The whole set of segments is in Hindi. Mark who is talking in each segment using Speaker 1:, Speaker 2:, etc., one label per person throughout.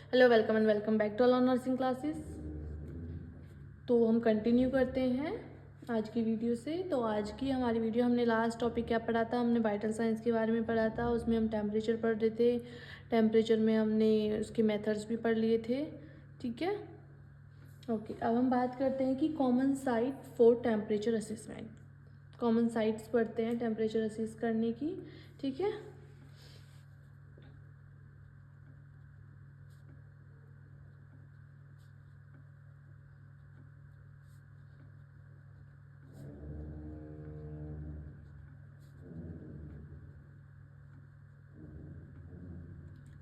Speaker 1: Hello, welcome and welcome back to all nursing classes. तो हम कंटिन्यू करते हैं आज की वीडियो से। तो आज की हमारी वीडियो, हमने लास्ट टॉपिक क्या पढ़ा था? हमने वाइटल साइंस के बारे में पढ़ा था। उसमें हम टेम्परेचर पढ़ रहे थे। टेम्परेचर में हमने उसके मेथड्स भी पढ़ लिए थे। ठीक है, ओके। अब हम बात करते हैं कि common site for temperature assessment. Common sites पढ़ते हैं टेम्परेचर असेस करने की। ठीक है,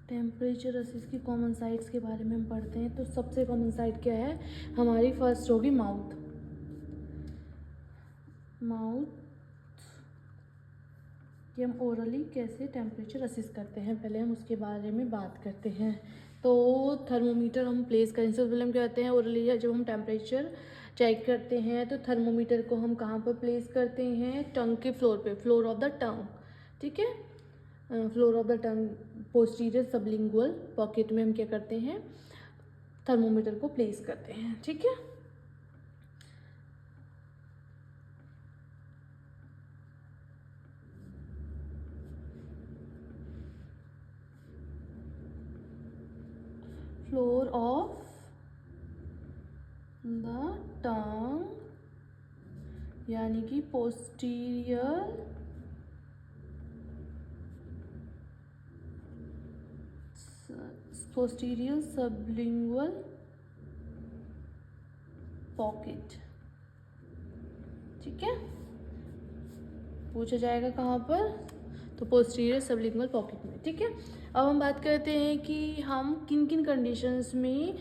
Speaker 1: टेम्परेचर असेस की कॉमन साइट्स के बारे में हम पढ़ते हैं। तो सबसे कॉमन साइट क्या है हमारी? फर्स्ट होगी माउथ। माउथ कि हम ओरली कैसे टेम्परेचर असेस करते हैं, पहले हम उसके बारे में बात करते हैं। तो थर्मोमीटर हम प्लेस करें, सबसे पहले हम क्या कहते हैं ओरली जब हम टेम्परेचर चेक करते हैं तो थर्मोमीटर को हम कहाँ पर प्लेस करते हैं? टंग के फ्लोर पे, फ्लोर ऑफ द टंग। ठीक है, floor of the tongue posterior sublingual pocket में हम क्या करते हैं? थर्मोमीटर को प्लेस करते हैं। ठीक है, फ्लोर ऑफ द टंग यानी कि पोस्टीरियर सबलिंगुअल पॉकेट। ठीक है, पूछा जाएगा कहाँ पर? तो पोस्टीरियर सबलिंगुअल पॉकेट में। ठीक है, अब हम बात करते हैं कि हम किन किन कंडीशंस में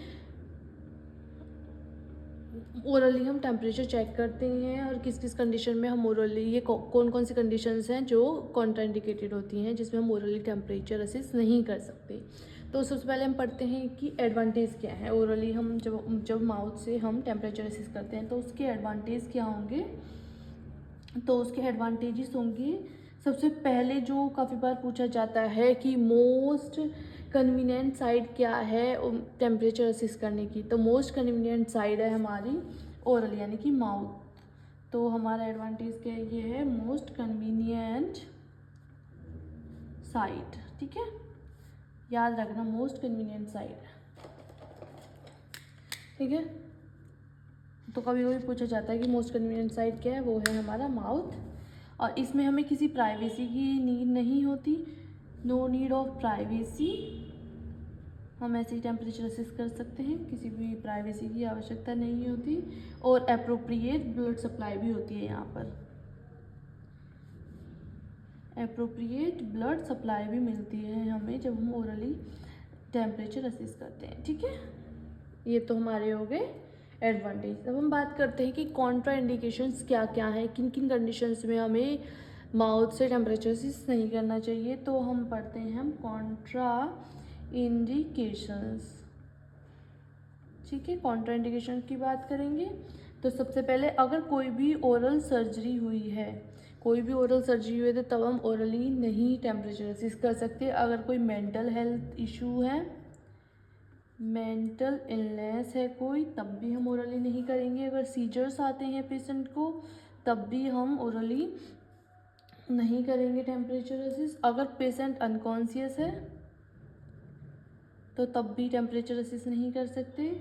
Speaker 1: ओरली हम टेम्परेचर चेक करते हैं और किस किस कंडीशन में हम ओरली, ये कौन कौन सी कंडीशंस हैं जो कॉन्ट्राइंडिकेटेड होती हैं जिसमें हम ओरली टेम्परेचर असेस नहीं कर सकते। तो सबसे पहले हम पढ़ते हैं कि एडवांटेज क्या है। ओरली हम जब माउथ से हम टेम्परेचर असेस करते हैं तो उसके एडवांटेज क्या होंगे? तो उसके एडवांटेजेस होंगे, सबसे पहले जो काफ़ी बार पूछा जाता है कि मोस्ट कन्वीनियंट साइड क्या है टेम्परेचर असेस करने की। तो मोस्ट कन्वीनियंट साइड है हमारी ओरल यानी कि माउथ। तो हमारा एडवांटेज क्या है? ये है मोस्ट कन्वीनियंट साइड। ठीक है, याद रखना मोस्ट कन्वीनियंट साइड। ठीक है, तो कभी कभी पूछा जाता है कि मोस्ट कन्वीनियंट साइड क्या है? वो है हमारा माउथ। और इसमें हमें किसी प्राइवेसी की नीड नहीं होती, नो नीड ऑफ प्राइवेसी। हम ऐसे ही टेम्परेचर असेस कर सकते हैं, किसी भी प्राइवेसी की आवश्यकता नहीं होती। और अप्रोप्रिएट ब्लड सप्लाई भी होती है यहाँ पर, अप्रोप्रिएट ब्लड सप्लाई भी मिलती है हमें जब हम ओरली टेम्परेचर असेस करते हैं। ठीक है, ये तो हमारे हो गए एडवांटेज। अब हम बात करते हैं कि कॉन्ट्रा इंडिकेशंस क्या क्या हैं, किन किन कंडीशंस में हमें माउथ से टेम्परेचर असेस नहीं करना चाहिए। तो हम पढ़ते हैं हम कॉन्ट्रा इंडिकेशंस। ठीक है, कॉन्ट्रा इंडिकेशन की बात करेंगे तो सबसे पहले अगर कोई भी ओरल सर्जरी हुई है, कोई भी ओरल सर्जरी हुई है तो तब हम ओरली नहीं टेम्परेचर असेस कर सकते। अगर कोई मेंटल हेल्थ इशू है, मेंटल इलनेस है कोई, तब भी हम ओरली नहीं करेंगे। अगर सीजर्स आते हैं पेशेंट को तब भी हम ओरली नहीं करेंगे टेम्परेचर असेस। अगर पेशेंट अनकॉन्शियस है तो तब भी टेम्परेचर असेस नहीं कर सकते।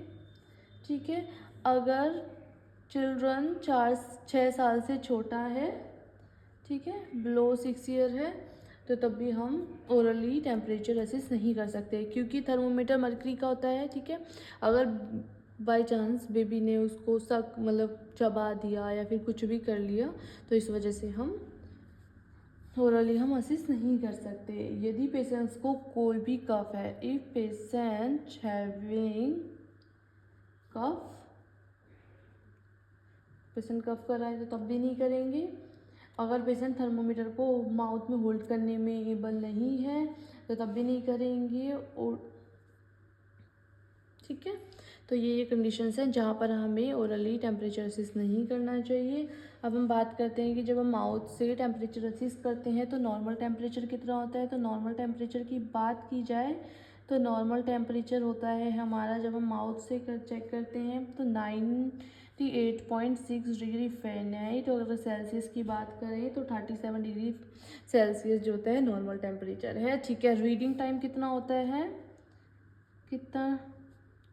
Speaker 1: ठीक है, अगर चिल्ड्रन 6 साल से छोटा है, ठीक है, बिलो 6 ईयर है, तो तब भी हम ओरली टेम्परेचर असेस नहीं कर सकते क्योंकि थर्मोमीटर मरकरी का होता है। ठीक है, अगर बाई चांस बेबी ने उसको सक मतलब चबा दिया या फिर कुछ भी कर लिया तो इस वजह से हम ओरली हम असेस नहीं कर सकते। यदि पेशेंट्स को कोई भी कफ है, if patient having cough, patient cough कर रहा है तो तब भी नहीं करेंगे। अगर पेशेंट थर्मोमीटर को माउथ में होल्ड करने में एबल नहीं है तो तब भी नहीं करेंगे। और ठीक है, तो ये कंडीशंस हैं जहाँ पर हमें ओरली टेम्परेचर असेस नहीं करना चाहिए। अब हम बात करते हैं कि जब हम माउथ से टेम्परेचर असेस करते हैं तो नॉर्मल टेम्परेचर कितना होता है। तो नॉर्मल टेम्परेचर की बात की जाए तो नॉर्मल टेम्परेचर होता है हमारा, जब हम माउथ से चेक करते हैं तो 98.6 डिग्री फ़ारेनहाइट, और अगर सेल्सियस की बात करें तो 37 डिग्री सेल्सियस जो होता है नॉर्मल टेम्परेचर है। ठीक है, रीडिंग टाइम कितना होता है, कितना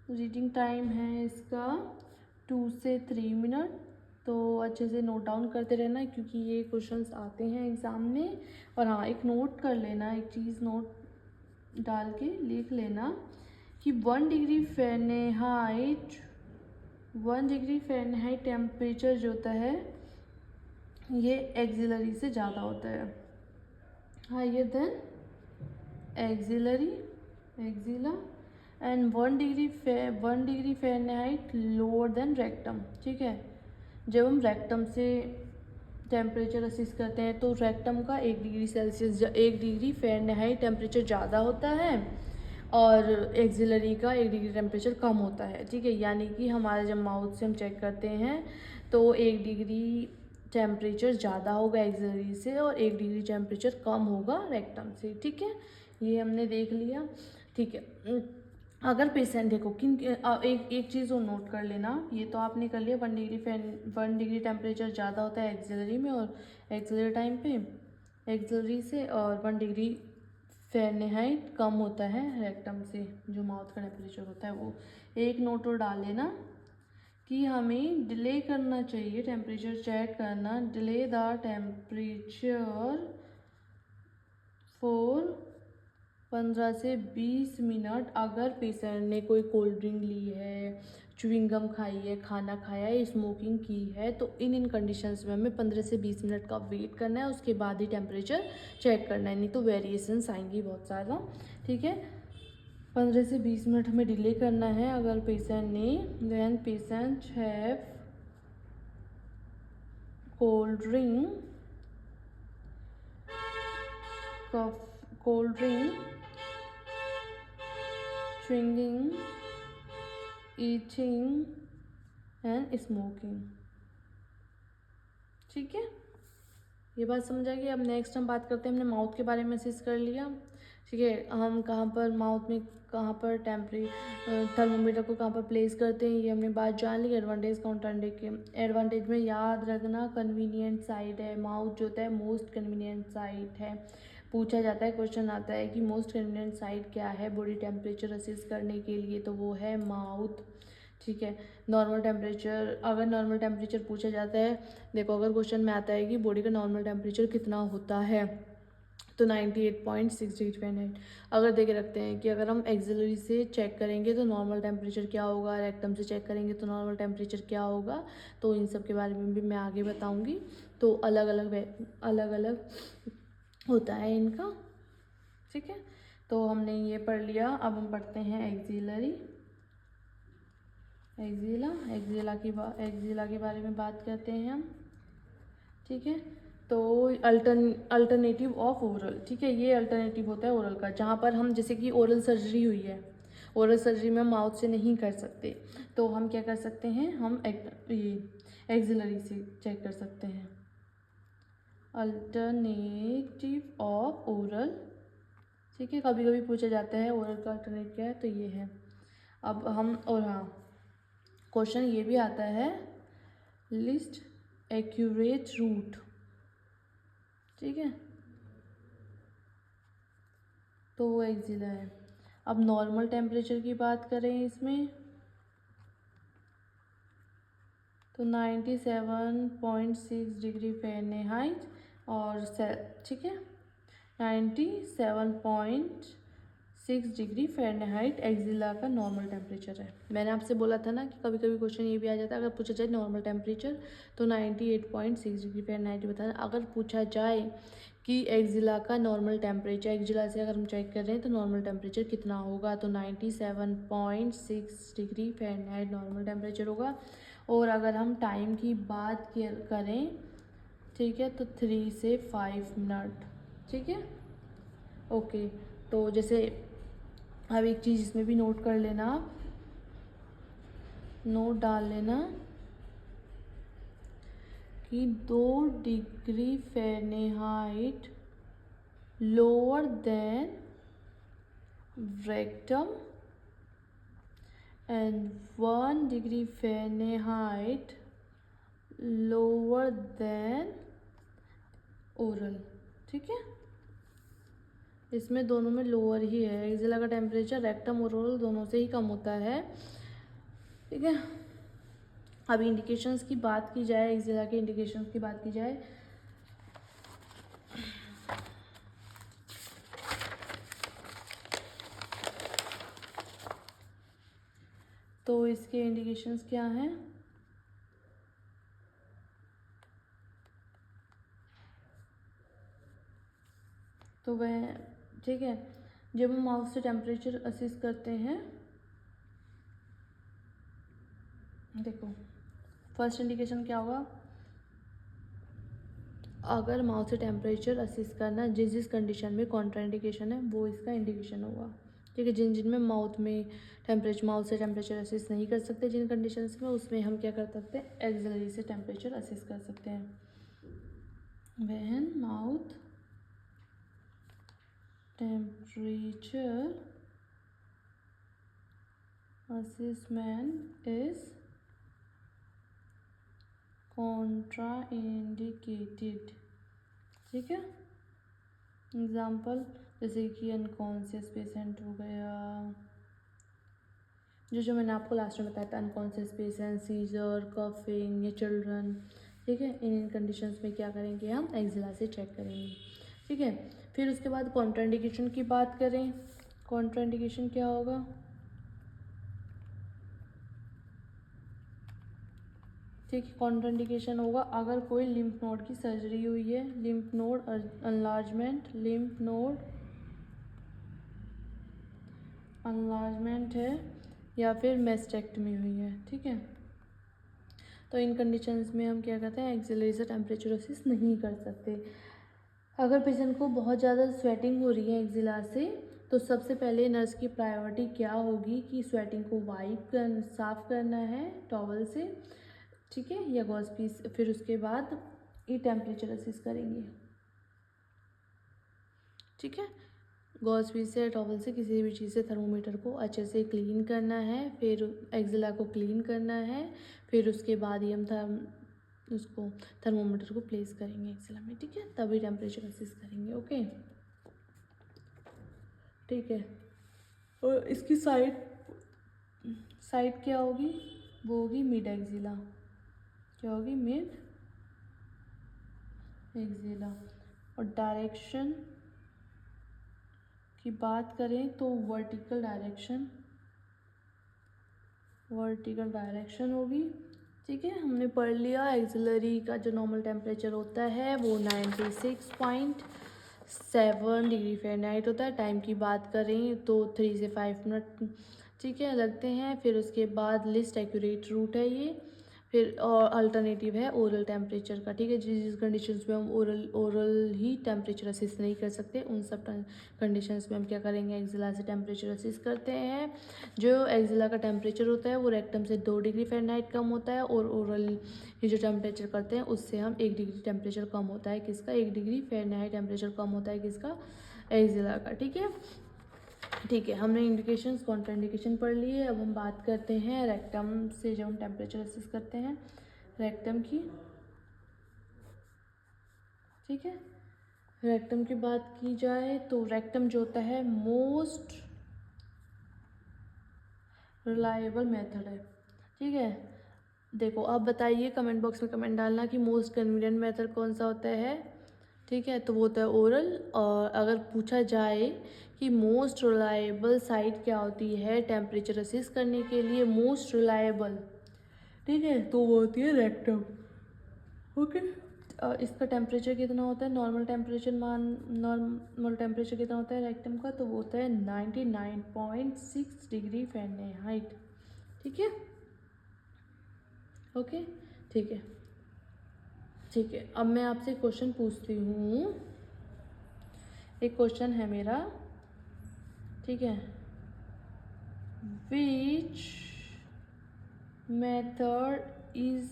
Speaker 1: रीडिंग टाइम है इसका 2 से 3 मिनट। तो अच्छे से नोट डाउन करते रहना क्योंकि ये क्वेश्चंस आते हैं एग्ज़ाम में। और हाँ, एक नोट कर लेना, एक चीज़ नोट डाल के लिख लेना कि 1 डिग्री फ़ारेनहाइट टेम्परेचर जो होता है ये एक्सिलरी से ज़्यादा होता है, higher than axilla, and 1 degree Fahrenheit lower than rectum. ठीक है, जब हम रेक्टम से टेम्परेचर असिस्ट करते हैं तो रेक्टम का 1 डिग्री टेम्परेचर ज़्यादा होता है और एक्सिलरी का 1 डिग्री टेम्परेचर कम होता है। ठीक है, यानी कि हमारे जब माउथ से हम चेक करते हैं तो 1 डिग्री टेम्परेचर ज़्यादा होगा एक्सिलरी से और 1 डिग्री टेम्परेचर कम होगा रेक्टम से। ठीक है, ये हमने देख लिया। ठीक है, अगर पेशेंट देखो एक चीज़ और नोट कर लेना, ये तो आपने कर लिया 1 डिग्री टेम्परेचर ज़्यादा होता है एक्सिलरी में और एक्सिलरी टाइम पे एक्सिलरी से, और 1 डिग्री फ़ारेनहाइट कम होता है रेक्टम से, जो माउथ का टेम्परेचर होता है वो। एक नोट और डाल लेना कि हमें डिले करना चाहिए टेम्परेचर चेक करना, डिले द टेम्परेचर फॉर 15 से 20 मिनट। अगर पेशेंट ने कोई कोल्ड ड्रिंक ली है, च्युइंगम खाई है, खाना खाया है, स्मोकिंग की है, तो इन कंडीशंस में हमें 15 से 20 मिनट का वेट करना है, उसके बाद ही टेम्परेचर चेक करना है, नहीं तो वेरिएशंस आएंगी बहुत ज़्यादा। ठीक है, 15 से 20 मिनट हमें डिले करना है अगर पेशेंट ने, when patient have cold drink chewing, eating and smoking. ठीक है, ये बात समझ आएगी। अब नेक्स्ट हम बात करते हैं, हमने माउथ के बारे में असिस्ट कर लिया। ठीक है, हम कहाँ पर माउथ में कहाँ पर थर्मोमीटर को कहाँ पर प्लेस करते हैं ये हमने बात जान ली। एडवांटेज एडवांटेज में याद रखना कन्वीनियंट साइड है, माउथ जो होता है मोस्ट कन्वीनियंट साइड है। पूछा जाता है, क्वेश्चन आता है कि मोस्ट कन्वीनियंट साइड क्या है बॉडी टेम्परेचर असिस्ट करने के लिए, तो वो है माउथ। ठीक है, नॉर्मल टेम्परेचर, अगर नॉर्मल टेम्परेचर पूछा जाता है, देखो अगर क्वेश्चन में आता है कि बॉडी का नॉर्मल टेम्परेचर कितना होता है तो 98.6 डिग्री फ़ारेनहाइट। अगर देखे रखते हैं कि अगर हम एक्सिलरी से चेक करेंगे तो नॉर्मल टेम्परेचर क्या होगा, रेक्टम से चेक करेंगे तो नॉर्मल टेम्परेचर क्या होगा, तो इन सब के बारे में भी मैं आगे बताऊंगी। तो अलग अलग होता है इनका। ठीक है, तो हमने ये पढ़ लिया। अब हम पढ़ते हैं एक्सिला के बारे में बात करते हैं हम। ठीक है, तो अल्टरनेटिव ऑफ ओरल। ठीक है, ये अल्टरनेटिव होता है ओरल का, जहाँ पर हम जैसे कि ओरल सर्जरी हुई है, ओरल सर्जरी में हम माउथ से नहीं कर सकते, तो हम क्या कर सकते हैं, हम ये एक्सिलरी से चेक कर सकते हैं। Alternative of oral. ठीक है, कभी कभी पूछा जाता है ओरल का अल्टरनेट क्या है, तो ये है। अब हम, और हाँ, क्वेश्चन ये भी आता है, लिस्ट एक्यूरेट रूट। ठीक है, तो वो एक्सिला है। अब नॉर्मल टेम्परेचर की बात करें इसमें तो 97.6 डिग्री फ़ारेनहाइट और ठीक है 97.6 डिग्री फ़ारेनहाइट एक्सिला का नॉर्मल टेम्परेचर है। मैंने आपसे बोला था ना कि कभी कभी क्वेश्चन ये भी आ जाता है, अगर पूछा जाए नॉर्मल टेम्परेचर तो 98.6 डिग्री फ़ारेनहाइट बताना। अगर पूछा जाए कि एक्सिला का नॉर्मल टेम्परेचर, एक्सिला से अगर हम चेक कर रहे हैं तो नॉर्मल टेम्परेचर कितना होगा, तो 97.6 डिग्री फ़ारेनहाइट नॉर्मल टेम्परेचर होगा। और अगर हम टाइम की बात करें, ठीक है, तो 3 से 5 मिनट। ठीक है, ओके। तो जैसे अब एक चीज़ इसमें भी नोट कर लेना, आप नोट डाल लेना कि 2 degree Fahrenheit lower then rectum and 1 degree Fahrenheit lower than oral। ठीक है, इसमें दोनों में लोअर ही है। एक्जिला का टेम्परेचर रेक्टम और ओरल दोनों से ही कम होता है। ठीक है, अभी इंडिकेशंस की बात की जाए, एक्जिला के इंडिकेशंस की बात की जाए तो इसके इंडिकेशंस क्या हैं? तो वह ठीक है, जब हम माउथ से टेम्परेचर असेस करते हैं, देखो फर्स्ट इंडिकेशन क्या होगा? अगर माउथ से टेम्परेचर असेस करना जिस जिस कंडीशन में कॉन्ट्राइंडिकेशन है वो इसका इंडिकेशन होगा। ठीक है, जिन जिन में माउथ से टेम्परेचर असेस नहीं कर सकते जिन कंडीशंस में, उसमें हम क्या कर सकते हैं? एक्सिलरी से टेम्परेचर असेस कर सकते हैं। When mouth temperature assessment is contraindicated. ठीक है, एग्जाम्पल जैसे कि अनकॉन्शियस पेशेंट हो गया, जो मैंने आपको लास्ट में बताया था, अनकॉन्शियस पेशेंट, सीजर, कफिंग या चिल्ड्रन। ठीक है, इन कंडीशंस में क्या करेंगे? हम एक्जिला से चेक करेंगे। ठीक है, फिर उसके बाद कॉन्ट्राइंडिकेशन की बात करें। कॉन्ट्राइंडिकेशन क्या होगा? ठीक है, कॉन्ट्राइंडिकेशन होगा अगर कोई लिम्फ नोड की सर्जरी हुई है, लिम्फ नोड अनलार्जमेंट है या फिर मेस्टेक्टमी हुई है। ठीक है, तो इन कंडीशंस में हम क्या करते हैं? एक्सिलरी से टेम्परेचर असेस नहीं कर सकते। अगर पेशेंट को बहुत ज़्यादा स्वेटिंग हो रही है एक्जिला से, तो सबसे पहले नर्स की प्रायोरिटी क्या होगी कि स्वेटिंग को साफ़ करना है टॉवल से। ठीक है, या गॉज पीस। फिर उसके बाद ये टेम्परेचर असेस करेंगे। ठीक है, गॉज पीस से, टॉवल से, किसी भी चीज़ से थर्मोमीटर को अच्छे से क्लीन करना है, फिर एक्जिला को क्लीन करना है, फिर उसके बाद ही हम उसको थर्मोमीटर को प्लेस करेंगे एक्जिला में। ठीक है, तभी टेम्परेचर असेस करेंगे। ओके, ठीक है, और इसकी साइड क्या होगी? वो होगी मिड एक्जिला। क्या होगी? Mid axilla. और डायरेक्शन की बात करें तो वर्टिकल डायरेक्शन होगी। ठीक है, हमने पढ़ लिया एक्सिलरी का जो नॉर्मल टेम्परेचर होता है वो 96.7 डिग्री फ़ारेनहाइट होता है। टाइम की बात करें तो 3 से 5 मिनट ठीक है लगते हैं। फिर उसके बाद लिस्ट एक्यूरेट रूट है ये। फिर और अल्टरनेटिव है ओरल टेम्परेचर का। ठीक है, जिस कंडीशंस में हम ओरल ही टेम्परेचर असेस नहीं कर सकते, उन सब कंडीशंस में हम क्या करेंगे? एक्जिला से टेम्परेचर असेस करते हैं। जो एक्जिला का टेम्परेचर होता है वो रेक्टम से 2 डिग्री फ़ारेनहाइट कम होता है, और ओरल ये जो टेम्परेचर करते हैं उससे हम 1 डिग्री टेम्परेचर कम होता है। किसका? 1 डिग्री फ़ारेनहाइट टेम्परेचर कम होता है। किसका? एक्जिला का। ठीक है, ठीक है, हमने इंडिकेशंस कॉन्ट्राइंडिकेशन पढ़ लिए। अब हम बात करते हैं रेक्टम से जब हम टेम्परेचर असेस करते हैं रेक्टम की। ठीक है, रेक्टम की बात की जाए तो रेक्टम जो होता है मोस्ट रिलायबल मेथड है। ठीक है, देखो आप बताइए, कमेंट बॉक्स में कमेंट डालना कि मोस्ट कन्वीनियंट मेथड कौन सा होता है। ठीक है, तो वो होता है ओरल। और अगर पूछा जाए कि मोस्ट रिलायबल साइट क्या होती है टेम्परेचर असेस करने के लिए, मोस्ट रिलायबल, ठीक है, तो वो होती है रेक्टम। ओके, इसका टेम्परेचर कितना होता है? नॉर्मल टेम्परेचर कितना होता है रेक्टम का? तो वो होता है 99.6 डिग्री फ़ारेनहाइट। ठीक है, ओके, ठीक है, ठीक है। अब मैं आपसे क्वेश्चन पूछती हूँ। एक क्वेश्चन है मेरा, ठीक है, which method is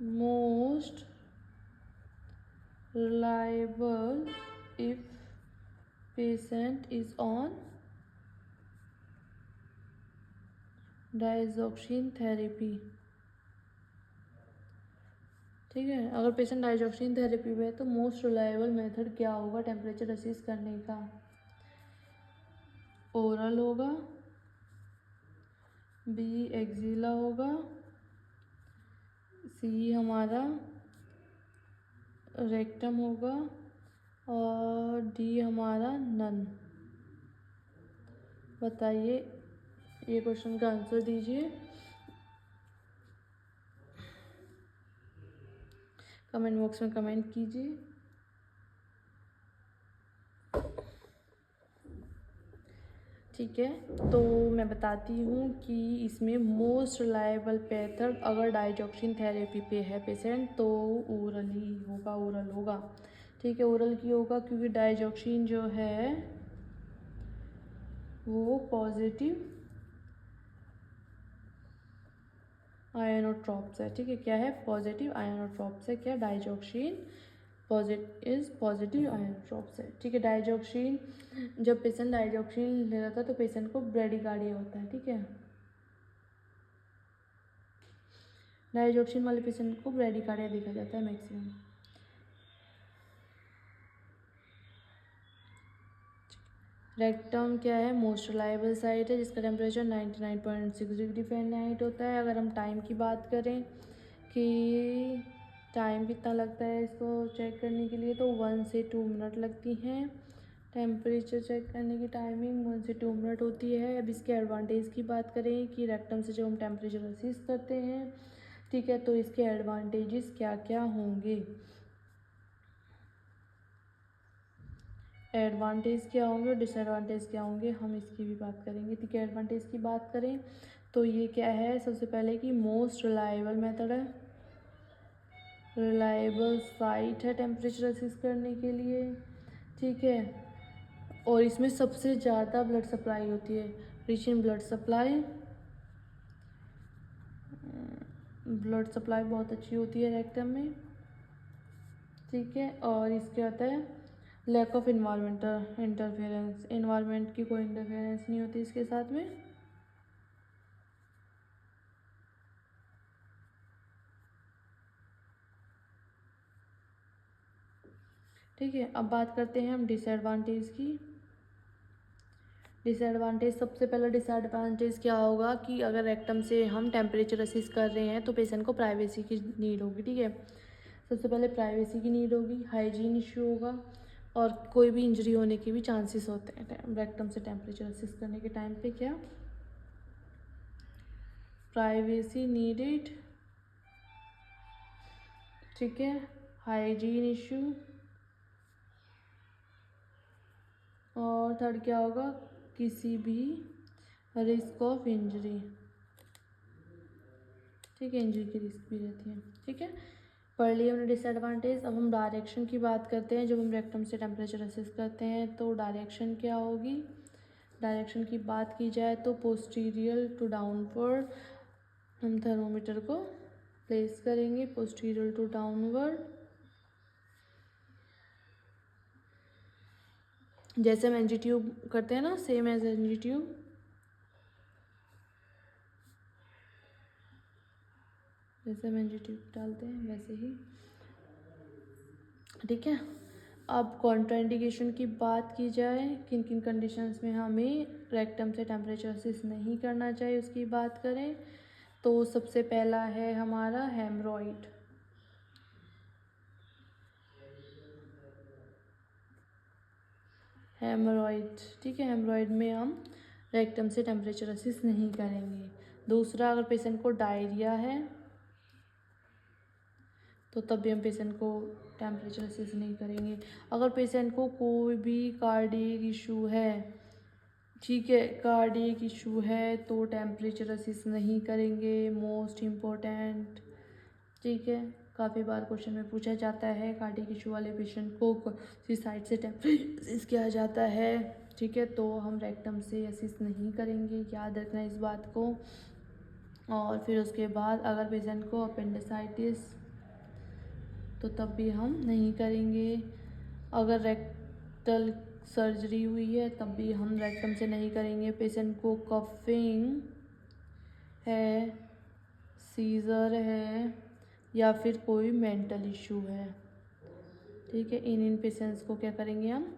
Speaker 1: most reliable if patient is on digoxin therapy, ठीक है। अगर पेशेंट डाइजॉक्सिन थेरेपी में है तो मोस्ट रिलायबल मेथड क्या होगा टेम्परेचर असेस करने का? ओरल होगा, बी एक्जिला होगा, सी हमारा रेक्टम होगा और डी हमारा नन। बताइए, ये क्वेश्चन का आंसर दीजिए कमेंट बॉक्स में कमेंट कीजिए। ठीक है, तो मैं बताती हूँ कि इसमें मोस्ट रिलायबल मेथड अगर डाइजॉक्सिन थेरेपी पे है पेशेंट तो ओरल ही होगा, ओरल होगा। ठीक है, ओरल की होगा क्योंकि डाइजॉक्सिन जो है वो पॉजिटिव आयनोट्रॉप्स है। ठीक है, क्या है? पॉजिटिव आयनोट्रॉप्स है। क्या? डाइजॉक्सिन पॉजिटिव आयनोट्रॉप्स है। ठीक है, डाइजॉक्सिन जब पेशेंट डाइजॉक्सिन ले रहा था तो पेशेंट को ब्रेडिकार्डिया होता है। ठीक है, डाइजॉक्सिन वाले पेशेंट को ब्रेडिकार्डिया देखा जाता है मैक्सिमम। रेक्टम क्या है? मोस्ट रिलायबल साइट है जिसका टेम्परेचर 99.6 डिग्री फ़ारेनहाइट होता है। अगर हम टाइम की बात करें कि टाइम कितना लगता है इसको चेक करने के लिए तो 1 से 2 मिनट लगती हैं। टेम्परेचर चेक करने की टाइमिंग 1 से 2 मिनट होती है। अब इसके एडवांटेज की बात करें कि रेक्टम से जब हम टेम्परेचर असेस करते हैं, ठीक है, तो इसके एडवांटेजेस क्या क्या होंगे, एडवांटेज क्या होंगे और डिसएडवांटेज क्या होंगे, हम इसकी भी बात करेंगे। ठीक है, एडवांटेज की बात करें तो ये क्या है? सबसे पहले कि मोस्ट रिलायबल मेथड है, रिलायबल साइट है टेम्परेचर असेस करने के लिए। ठीक है, और इसमें सबसे ज़्यादा ब्लड सप्लाई होती है, rich in blood supply, blood supply बहुत अच्छी होती है रेक्टम में। ठीक है, और इसके होता है lack of environmental interference, environment की कोई इंटरफेरेंस नहीं होती इसके साथ में। ठीक है, अब बात करते हैं हम डिसएडवांटेज की। डिसएडवांटेज, सबसे पहला डिसएडवांटेज क्या होगा कि अगर रेक्टम से हम टेम्परेचर असेस कर रहे हैं तो पेशेंट को प्राइवेसी की नीड होगी। ठीक है, सबसे पहले प्राइवेसी की नीड होगी, हाइजीन इश्यू होगा और कोई भी इंजरी होने के भी चांसेस होते हैं रेक्टम से टेम्परेचर असेस करने के टाइम पे। क्या? प्राइवेसी नीडेड, ठीक है, हाइजीन इश्यू और थर्ड क्या होगा? किसी भी रिस्क ऑफ इंजरी। ठीक है, इंजरी की रिस्क भी रहती है। ठीक है, पढ़ लिया हमने डिसएडवांटेज। अब हम डायरेक्शन की बात करते हैं। जब हम रेक्टम से टेम्परेचर असेस करते हैं तो डायरेक्शन क्या होगी? डायरेक्शन की बात की जाए तो पोस्टीरियर टू डाउनवर्ड हम थर्मोमीटर को प्लेस करेंगे, पोस्टीरियर टू डाउनवर्ड, जैसे हम एनजी ट्यूब करते हैं ना, सेम एज एनजी ट्यूब। जैसे हम एनजी ट्यूब डालते हैं वैसे ही। ठीक है, अब कॉन्ट्राइंडिकेशन की बात की जाए, किन किन कंडीशंस में हमें रेक्टम से टेम्परेचर असेस नहीं करना चाहिए उसकी बात करें तो सबसे पहला है हमारा हेमरॉइड। हेमरॉइड, ठीक है, हेमरॉइड में हम रेक्टम से टेम्परेचर असेस नहीं करेंगे। दूसरा, अगर पेशेंट को डायरिया है तो तब भी हम पेशेंट को टेम्परेचर असेस नहीं करेंगे। अगर पेशेंट को कोई भी कार्डियक इशू है, ठीक है, कार्डियक इशू है तो टेम्परेचर असेस नहीं करेंगे, मोस्ट इम्पोर्टेंट। ठीक है, काफ़ी बार क्वेश्चन में पूछा जाता है कार्डियक इशू वाले पेशेंट को किसी साइड से टेम्परेचर असेस किया जाता है। ठीक है, तो हम रेक्टम से असेस नहीं करेंगे, याद रखना इस बात को। और फिर उसके बाद अगर पेशेंट को अपेंडिसाइटिस तो तब भी हम नहीं करेंगे। अगर रेक्टल सर्जरी हुई है तब भी हम रेक्टम से नहीं करेंगे। पेशेंट को कफिंग है, सीज़र है या फिर कोई मेंटल इशू है, ठीक है, इन पेशेंट्स को क्या करेंगे हम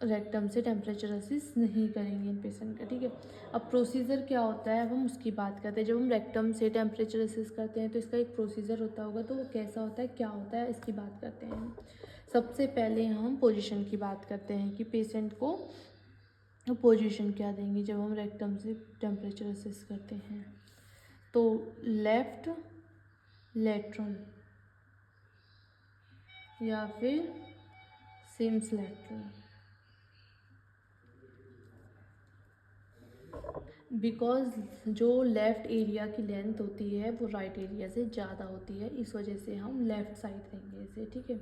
Speaker 1: रेक्टम से टेम्परेचर असिस्ट नहीं करेंगे इन पेशेंट का, ठीक है। अब प्रोसीजर क्या होता है, अब हम उसकी बात करते हैं। जब हम रेक्टम से टेम्परेचर असिस्ट करते हैं तो इसका एक प्रोसीजर होता होगा, तो वो कैसा होता है, क्या होता है, इसकी बात करते हैं हम। सबसे पहले हम पोजीशन की बात करते हैं कि पेशेंट को पोजीशन क्या देंगे जब हम रेक्टम से टेम्परेचर असिस्ट करते हैं। तो लेफ़्ट लेटरल या फिर सिम्स लेटरल, बिकॉज जो लेफ़्ट एरिया की लेंथ होती है वो राइट एरिया से ज़्यादा होती है, इस वजह से हम लेफ़्ट साइड देंगे इसे, ठीक है।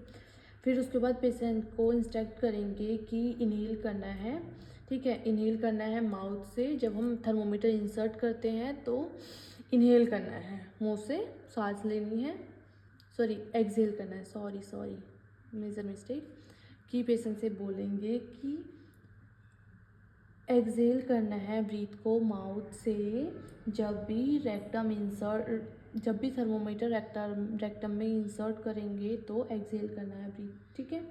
Speaker 1: फिर उसके बाद पेशेंट को इंस्ट्रक्ट करेंगे कि इनहेल करना है, ठीक है, इनहेल करना है माउथ से। जब हम थर्मोमीटर इंसर्ट करते हैं तो इनहेल करना है, मुंह से सांस लेनी है, सॉरी एक्सहेल करना है, सॉरी मेजर मिस्टेक, कि पेशेंट से बोलेंगे कि एक्सहेल करना है ब्रीथ को माउथ से। जब भी थर्मोमीटर रेक्टम में इंसर्ट करेंगे तो एक्सहेल करना है ब्रीथ, ठीक है।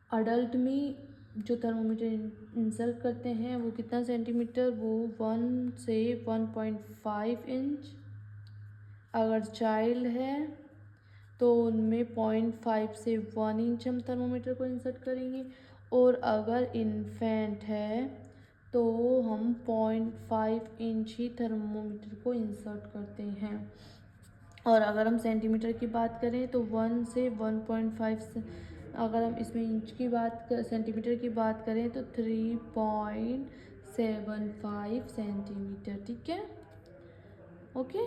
Speaker 1: अडल्ट में जो थर्मोमीटर इंसर्ट करते हैं वो कितना सेंटीमीटर, वो 1 से 1.5 इंच। अगर चाइल्ड है तो उनमें 0.5 से 1 इंच हम थर्मोमीटर को इंसर्ट करेंगे, और अगर इन्फेंट है तो हम 0.5 इंच ही थर्मोमीटर को इंसर्ट करते हैं। और अगर हम सेंटीमीटर की बात करें तो 1 से 1.5 से, अगर हम इसमें इंच की सेंटीमीटर की बात करें तो 3.75 सेंटीमीटर, ठीक है, ओके।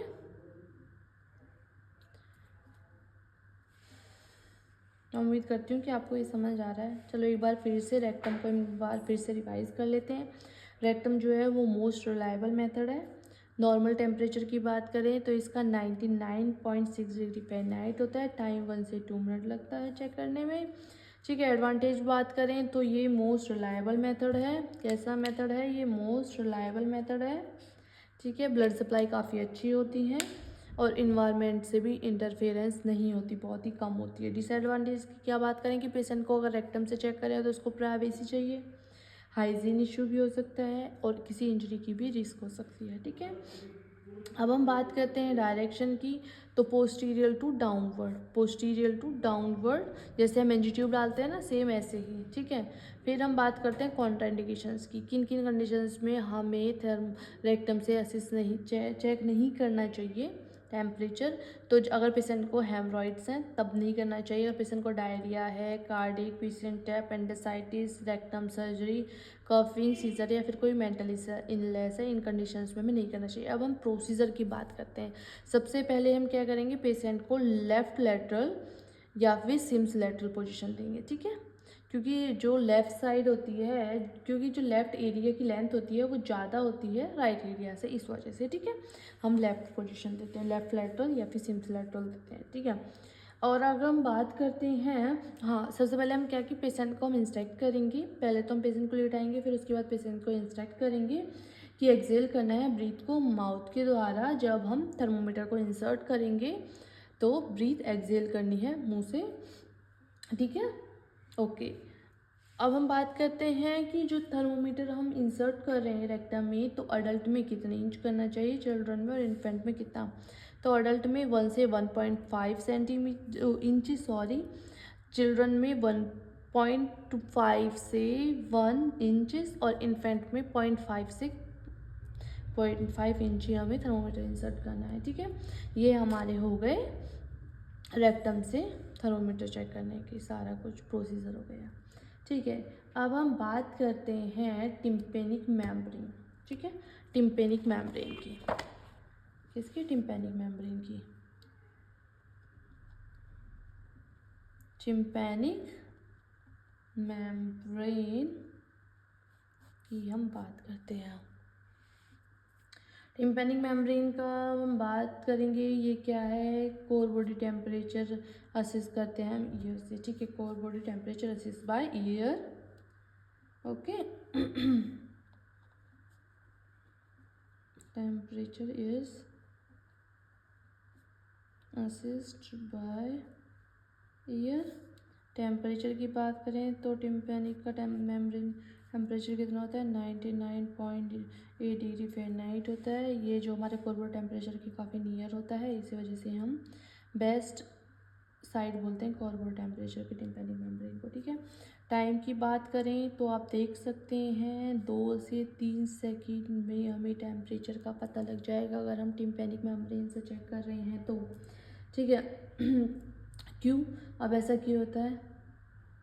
Speaker 1: मैं उम्मीद करती हूँ कि आपको ये समझ आ रहा है। चलो एक बार फिर से रेक्टम को एक बार फिर से रिवाइज कर लेते हैं। रेक्टम जो है वो मोस्ट रिलायबल मेथड है। नॉर्मल टेम्परेचर की बात करें तो इसका 99.6 डिग्री फ़ारेनहाइट होता है। टाइम 1 से 2 मिनट लगता है चेक करने में, ठीक है। एडवांटेज बात करें तो ये मोस्ट रिलायबल मेथड है। कैसा मेथड है ये, मोस्ट रिलायबल मेथड है, ठीक है। ब्लड सप्लाई काफ़ी अच्छी होती है और इन्वायरमेंट से भी इंटरफेरेंस नहीं होती, बहुत ही कम होती है। डिसएडवांटेज की क्या बात करें कि पेशेंट को अगर रेक्टम से चेक करें तो उसको प्राइवेसी चाहिए, हाइजीन इशू भी हो सकता है और किसी इंजरी की भी रिस्क हो सकती है, ठीक है। अब हम बात करते हैं डायरेक्शन की, तो पोस्टीरियर टू डाउनवर्ड, जैसे हम एंजी ट्यूब डालते हैं ना, सेम ऐसे ही, ठीक है। फिर हम बात करते हैं कॉन्ट्राइंडिकेशंस की, किन किन कंडीशंस में हमें रेक्टम से असिस्ट नहीं चेक नहीं करना चाहिए टेम्परेचर। तो अगर पेशेंट को हेमरॉइड्स हैं तब नहीं करना चाहिए। अगर पेशेंट को डायरिया है, कार्डिक पेशेंट है, appendicitis, rectum surgery, coughing, seizure या फिर कोई मेंटल इलनेस है, इन कंडीशंस में हमें नहीं करना चाहिए। अब हम प्रोसीजर की बात करते हैं। सबसे पहले हम क्या करेंगे, पेशेंट को लेफ़्ट लेटरल या फिर सिम्स लेटरल पोजीशन देंगे, ठीक है। क्योंकि जो लेफ़्ट साइड होती है, क्योंकि जो लेफ़्ट एरिया की लेंथ होती है वो ज़्यादा होती है राइट एरिया से, इस वजह से, ठीक है। हम लेफ़्ट पोजीशन देते हैं, लेफ़्ट लेटरल या फिर सिम्स लेटरल देते हैं, ठीक है। और अगर हम बात करते हैं, हाँ, सबसे पहले हम क्या कि पेशेंट को हम इंस्ट्रक्ट करेंगे। पहले तो हम पेशेंट को लेटाएंगे, फिर उसके बाद पेशेंट को इंस्ट्रक्ट करेंगे कि एक्सहेल करना है ब्रीथ को माउथ के द्वारा। जब हम थर्मोमीटर को इंसर्ट करेंगे तो ब्रीथ एक्सहेल करनी है मुंह से, ठीक है, ओके। अब हम बात करते हैं कि जो थर्मोमीटर हम इंसर्ट कर रहे हैं रेक्टम में, तो अडल्ट में कितने इंच करना चाहिए, चिल्ड्रन में और इन्फेंट में कितना। तो अडल्ट में 1 से 1.5 इंच, सॉरी, चिल्ड्रन में 1.5 से 1 इंचेस और इन्फेंट में 0.5 से 0.5 इंच ही हमें थर्मोमीटर इंसर्ट करना है, ठीक है। ये हमारे हो गए रेक्टम से थर्मोमीटर चेक करने की सारा कुछ प्रोसीजर हो गया, ठीक है। अब हम बात करते हैं टिम्पेनिक मेम्ब्रेन, ठीक है, टिम्पेनिक मेम्ब्रेन की। किसकी, टिम्पेनिक मेम्ब्रेन की, टिम्पेनिक मेम्ब्रेन की हम बात करते हैं। टिम्पेनिक मेम्ब्रेन का हम बात करेंगे, ये क्या है, कोर बॉडी टेम्परेचर असेस करते हैं हम ईयर से, ठीक है। Core body temperature assess by year, okay. Temperature is assist by year. Temperature की बात करें तो टिम्पैनिक का मेम्ब्रेन टेम्परेचर कितना होता है 99.8 डिग्री फ़ारेनहाइट होता है। ये जो हमारे कोर टेम्परेचर के काफ़ी नियर होता है, इसी वजह से हम बेस्ट साइड बोलते हैं कोर टेम्परेचर के टिम्पैनिक मेम्ब्रेन को। ठीक है, टाइम की बात करें तो आप देख सकते हैं 2 से 3 सेकंड में हमें टेम्परेचर का पता लग जाएगा अगर हम टिम्पैनिक मेम्ब्रेन से चेक कर रहे हैं तो। ठीक है क्यों? अब ऐसा क्यों होता है?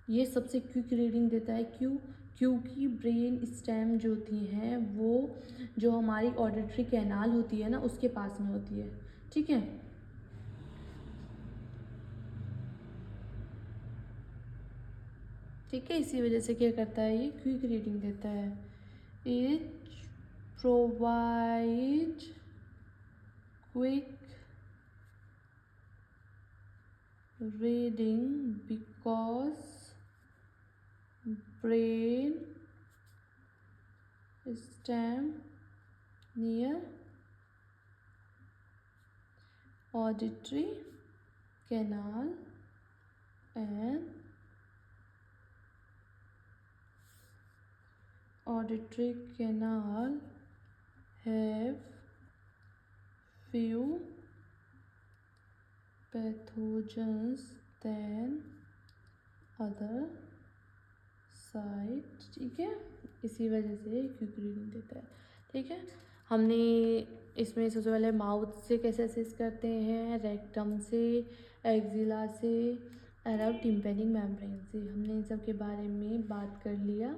Speaker 1: ये सबसे क्विक रीडिंग देता है। क्यों? क्योंकि ब्रेन स्टेम जो होती हैं वो जो हमारी ऑडिटरी कैनाल होती है ना उसके पास में होती है। ठीक है, ठीक है, इसी वजह से क्या करता है ये क्विक रीडिंग देता है। It provide quick reading because brain stem near auditory canal and auditory canal have few pathogens than other site। ठीक है, इसी वजह से क्विक रीडिंग देता है। ठीक है, हमने इसमें सबसे पहले माउथ से कैसे असेस करते हैं, रेक्टम से, एक्जिला से और अब टिम्पैनिक मेम्ब्रेन से, हमने इन सब के बारे में बात कर लिया।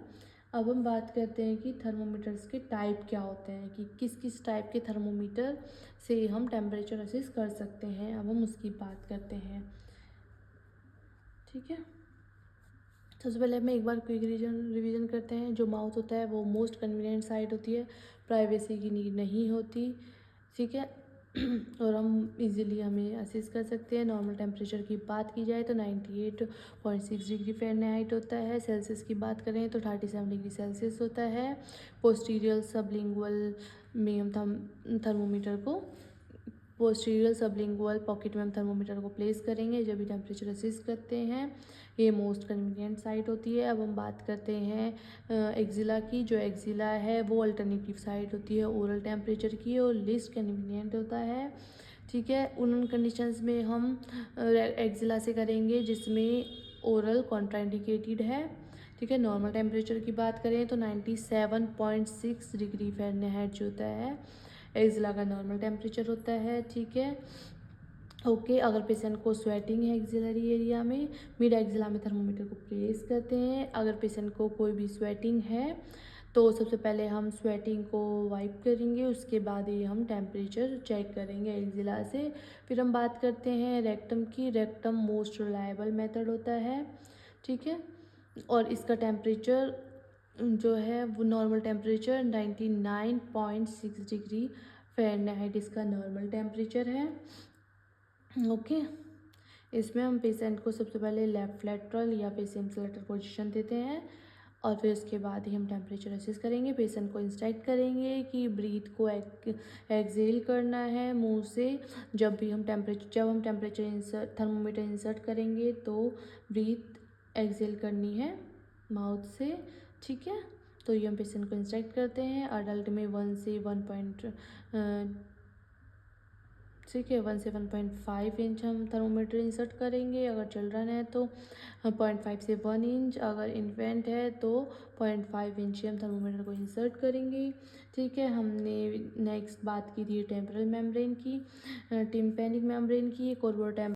Speaker 1: अब हम बात करते हैं कि थर्मोमीटर्स के टाइप क्या होते हैं, कि किस किस टाइप के थर्मोमीटर से हम टेम्परेचर असेस कर सकते हैं। अब हम उसकी बात करते हैं। ठीक है, सबसे पहले हमें एक बार क्विक रिवीजन करते हैं। जो माउथ होता है वो मोस्ट कन्वीनियंट साइड होती है, प्राइवेसी की नीड नहीं होती। ठीक है और हम इजीली हमें असेस कर सकते हैं। नॉर्मल टेम्परेचर की बात की जाए तो 98.6 डिग्री फ़ारेनहाइट होता है। सेल्सियस की बात करें तो 37 डिग्री सेल्सियस होता है। पोस्टीरियर सबलिंगुअल में हम थर्मोमीटर को पोस्टीरियर सबलिंगुअल पॉकेट में हम थर्मोमीटर को प्लेस करेंगे जब भी टेम्परेचर असेस करते हैं। ये मोस्ट कन्वीनियंट साइट होती है। अब हम बात करते हैं एक्जिला की। जो एक्जिला है वो अल्टरनेटिव साइट होती है ओरल टेम्परेचर की और लिस्ट कन्वीनियंट होता है। ठीक है, उन कंडीशंस में हम एक्जिला से करेंगे जिसमें ओरल कॉन्ट्राइंडिकेटेड है। ठीक है, नॉर्मल टेम्परेचर की बात करें तो 97.6 डिग्री फ़ारेनहाइट जो होता है एक्जिला का नॉर्मल टेम्परेचर होता है। ठीक है, ओके अगर पेशेंट को स्वेटिंग है एक्जिलरी एरिया में, मिड एक्जिला में थर्मोमीटर को प्लेस करते हैं। अगर पेशेंट को कोई भी स्वेटिंग है तो सबसे पहले हम स्वेटिंग को वाइप करेंगे, उसके बाद ही हम टेम्परेचर चेक करेंगे एक्जिला से। फिर हम बात करते हैं रेक्टम की। रेक्टम मोस्ट रिलायबल मेथड होता है। ठीक है, और इसका टेम्परेचर जो है वो नॉर्मल टेम्परेचर 99.6 डिग्री फ़ारेनहाइट इसका नॉर्मल टेम्परेचर है। ओके, इसमें हम पेशेंट को सबसे पहले लेफ्ट लेटरल या पेशेंट लेटरल पोजीशन देते हैं और फिर उसके बाद ही हम टेम्परेचर असेस करेंगे। पेशेंट को इंस्ट्रक्ट करेंगे कि ब्रीथ को एक्सेल करना है मुंह से। जब हम टेम्परेचर थर्मोमीटर इंसर्ट करेंगे तो ब्रीथ एक्सेल करनी है माउथ से। ठीक है, तो ये हम पेशेंट को इंस्ट्रक्ट करते हैं। अडल्ट में 1 से 1.5 इंच हम थर्मोमीटर इंसर्ट करेंगे। अगर चिल्ड्रन है तो 0.5 से 1 इंच, अगर इन्फेंट है तो 0.5 इंच हम थर्मोमीटर को इंसर्ट करेंगे। ठीक है, हमने नेक्स्ट बात की थी टेम्पोरल मेम्ब्रेन की, टिम्पैनिक मेम्ब्रेन की। कोर्बोटेम